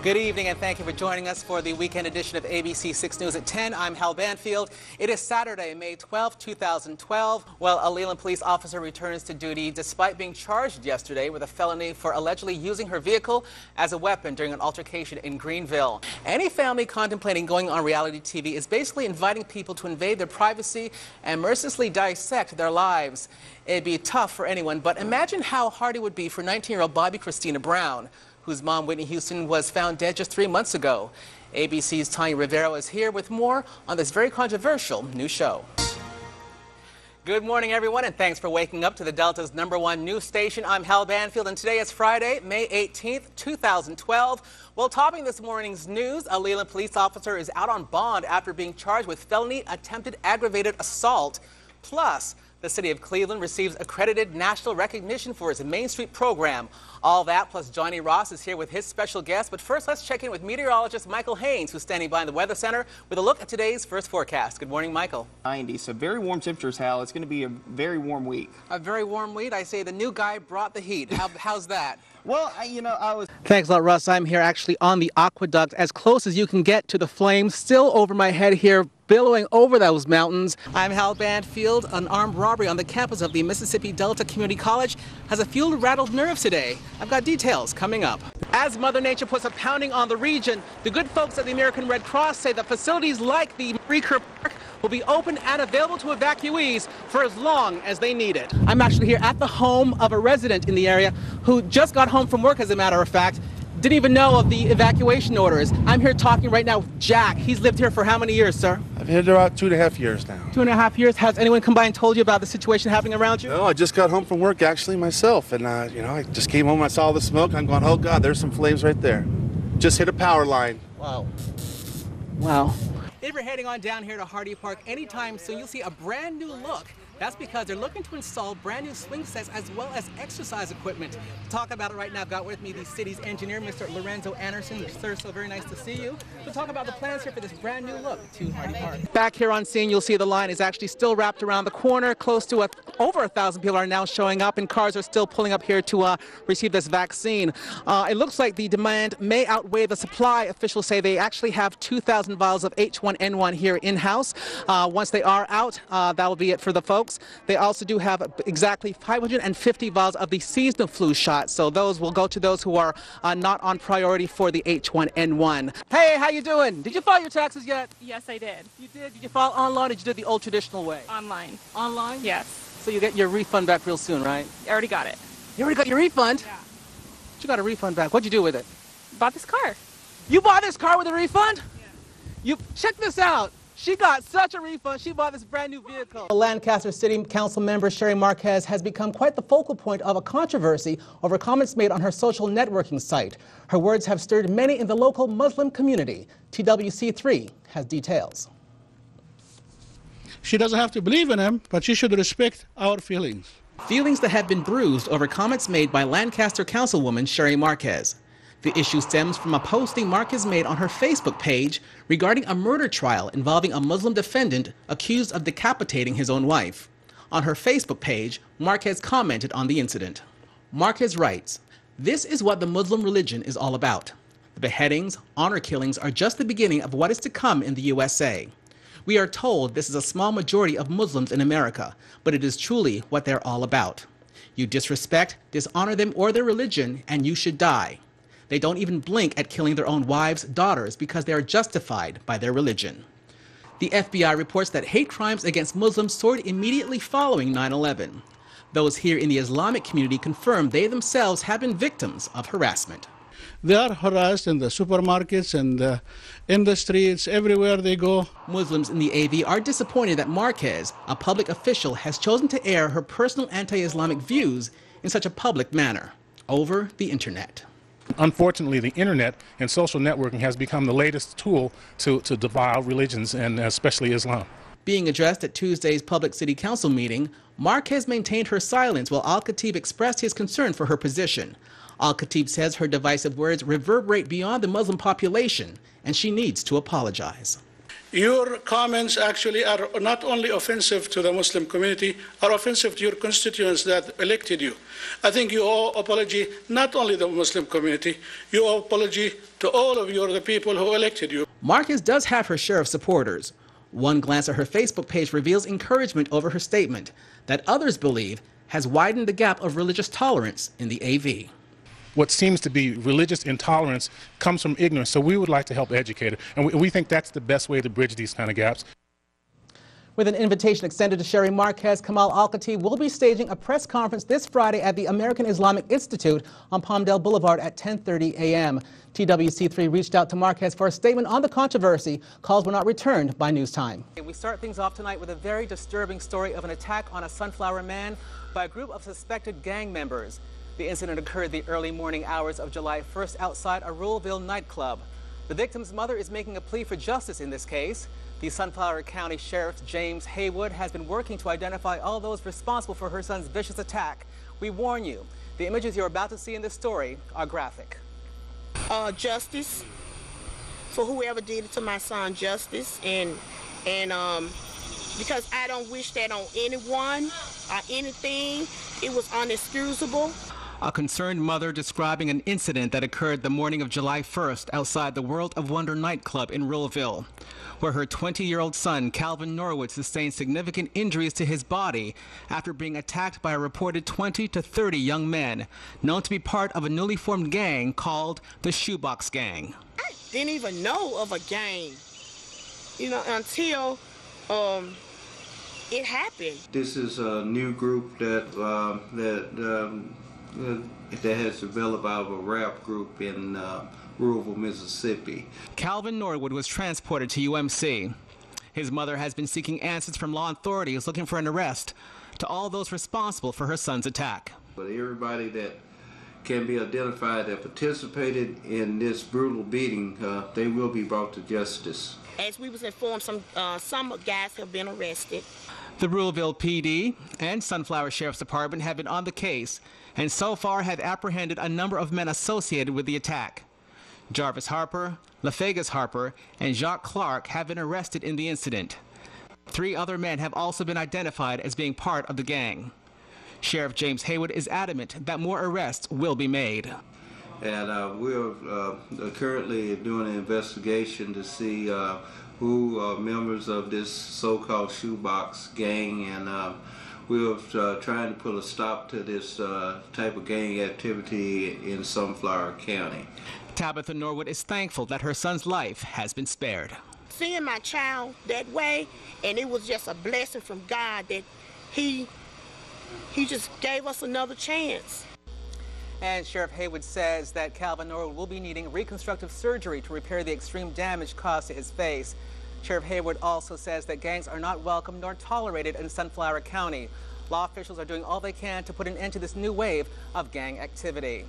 Good evening and thank you for joining us for the weekend edition of ABC 6 News at 10. I'm Hal Banfield. It is Saturday, May 12, 2012. Well, a Leland police officer returns to duty despite being charged yesterday with a felony for allegedly using her vehicle as a weapon during an altercation in Greenville. Any family contemplating going on reality TV is basically inviting people to invade their privacy and mercilessly dissect their lives. It'd be tough for anyone, but imagine how hard it would be for 19-year-old Bobby Christina Brown, whose mom, Whitney Houston, was found dead just 3 months ago. ABC's Tanya Rivero is here with more on this very controversial new show. Good morning, everyone, and thanks for waking up to the Delta's #1 news station. I'm Hal Banfield, and today is Friday, May 18th, 2012. Well, topping this morning's news, a Leland police officer is out on bond after being charged with felony attempted aggravated assault. Plus, the city of Cleveland receives accredited national recognition for its Main Street program. All that plus Johnny Ross is here with his special guest. But first, let's check in with meteorologist Michael Haynes, who's standing by in the Weather Center with a look at today's first forecast. Good morning, Michael. 90, so very warm temperatures, Hal. It's going to be a very warm week. A very warm week. I say the new guy brought the heat. How's that? Well, I was... Thanks a lot, Russ. I'm here actually on the aqueduct, as close as you can get to the flames, still over my head here, billowing over those mountains. I'm Hal Banfield. An armed robbery on the campus of the Mississippi Delta Community College has a few rattled nerves today. I've got details coming up. As Mother Nature puts a pounding on the region, the good folks at the American Red Cross say that facilities like the Marie Kerr Park will be open and available to evacuees for as long as they need it. I'm actually here at the home of a resident in the area who just got home from work, as a matter of fact. Didn't even know of the evacuation orders. I'm here talking right now with Jack. He's lived here for how many years, sir? I've been here about 2.5 years now. 2.5 years. Has anyone come by and told you about the situation happening around you? No, I just got home from work actually myself, and I just came home. I saw the smoke. I'm going, oh God, there's some flames right there. Just hit a power line. Wow. Wow. If you're heading on down here to Hardy Park anytime soon, you'll see a brand new look. That's because they're looking to install brand new swing sets as well as exercise equipment. To talk about it right now, I've got with me the city's engineer, Mr. Lorenzo Anderson. Sir, so very nice to see you. To talk about the plans here for this brand new look to Hardy Park. Back here on scene, you'll see the line is actually still wrapped around the corner. Close to over 1,000 people are now showing up, and cars are still pulling up here to receive this vaccine. It looks like the demand may outweigh the supply. Officials say they actually have 2,000 vials of H1N1 here in-house. Once they are out, that will be it for the folks. They also do have exactly 550 vials of the seasonal flu shot, so those will go to those who are not on priority for the H1N1. Hey, how you doing? Did you file your taxes yet? Yes, I did. You did? Did you file online, or did you do it the old traditional way? Online. Online? Yes. So you get your refund back real soon, right? I already got it. You already got your refund? Yeah. You got a refund back. What'd you do with it? Bought this car. You bought this car with a refund? Yeah. Check this out. She got such a refund, she bought this brand new vehicle. Lancaster City Council member Sherry Marquez has become quite the focal point of a controversy over comments made on her social networking site. Her words have stirred many in the local Muslim community. TWC3 has details. She doesn't have to believe in him, but she should respect our feelings. Feelings that have been bruised over comments made by Lancaster Councilwoman Sherry Marquez. The issue stems from a posting Marquez made on her Facebook page regarding a murder trial involving a Muslim defendant accused of decapitating his own wife. On her Facebook page, Marquez commented on the incident. Marquez writes, "This is what the Muslim religion is all about. The beheadings, honor killings are just the beginning of what is to come in the USA. We are told this is a small majority of Muslims in America, but it is truly what they're all about. You disrespect, dishonor them or their religion, and you should die. They don't even blink at killing their own wives, daughters, because they are justified by their religion." The FBI reports that hate crimes against Muslims soared immediately following 9/11. Those here in the Islamic community confirm they themselves have been victims of harassment. They are harassed in the supermarkets and in the streets, everywhere they go. Muslims in the AV are disappointed that Marquez, a public official, has chosen to air her personal anti-Islamic views in such a public manner over the internet. Unfortunately, the internet and social networking has become the latest tool to divide religions, and especially Islam. Being addressed at Tuesday's public city council meeting, Marquez maintained her silence while Al-Khatib expressed his concern for her position. Al-Khatib says her divisive words reverberate beyond the Muslim population, and she needs to apologize. Your comments actually are not only offensive to the Muslim community, are offensive to your constituents that elected you. I think you owe apology not only the Muslim community, you owe apology to all of you, the people who elected you. Marcus does have her share of supporters. One glance at her Facebook page reveals encouragement over her statement that others believe has widened the gap of religious tolerance in the AV. What seems to be religious intolerance comes from ignorance, so we would like to help educate her, and we think that's the best way to bridge these kind of gaps. With an invitation extended to Sherry Marquez, Kamal Al-Khatib will be staging a press conference this Friday at the American Islamic Institute on Palmdale Boulevard at 10:30 a.m. TWC3 reached out to Marquez for a statement on the controversy. Calls were not returned by News Time. We start things off tonight with a very disturbing story of an attack on a Sunflower Man by a group of suspected gang members. The incident occurred the early morning hours of July 1st outside a Ruleville nightclub. The victim's mother is making a plea for justice in this case. The Sunflower County Sheriff James Haywood has been working to identify all those responsible for her son's vicious attack. We warn you, the images you're about to see in this story are graphic. Justice for whoever did it to my son, justice, and because I don't wish that on anyone or anything. It was inexcusable. A concerned mother describing an incident that occurred the morning of July 1st outside the World of Wonder nightclub in Ruleville, where her 20-year-old son, Calvin Norwood, sustained significant injuries to his body after being attacked by a reported 20 to 30 young men, known to be part of a newly formed gang called the Shoebox Gang. I didn't even know of a gang, until it happened. This is a new group that has developed out of a rap group in Ruleville, Mississippi. Calvin Norwood was transported to UMC. His mother has been seeking answers from law authorities looking for an arrest to all those responsible for her son's attack. But everybody that can be identified that participated in this brutal beating, they will be brought to justice. As we was informed, some guys have been arrested. The Ruleville PD and Sunflower Sheriff's Department have been on the case and so far have apprehended a number of men associated with the attack. Jarvis Harper, LaFegas Harper, and Jacques Clark have been arrested in the incident. 3 other men have also been identified as being part of the gang. Sheriff James Haywood is adamant that more arrests will be made. And we're currently doing an investigation to see who are members of this so-called Shoebox Gang, and we're trying to put a stop to this type of gang activity in Sunflower County. Tabitha Norwood is thankful that her son's life has been spared. Seeing my child that way, and it was just a blessing from God that he just gave us another chance. And Sheriff Haywood says that Calvin Norwood will be needing reconstructive surgery to repair the extreme damage caused to his face. Sheriff Haywood also says that gangs are not welcome nor tolerated in Sunflower County. Law officials are doing all they can to put an end to this new wave of gang activity.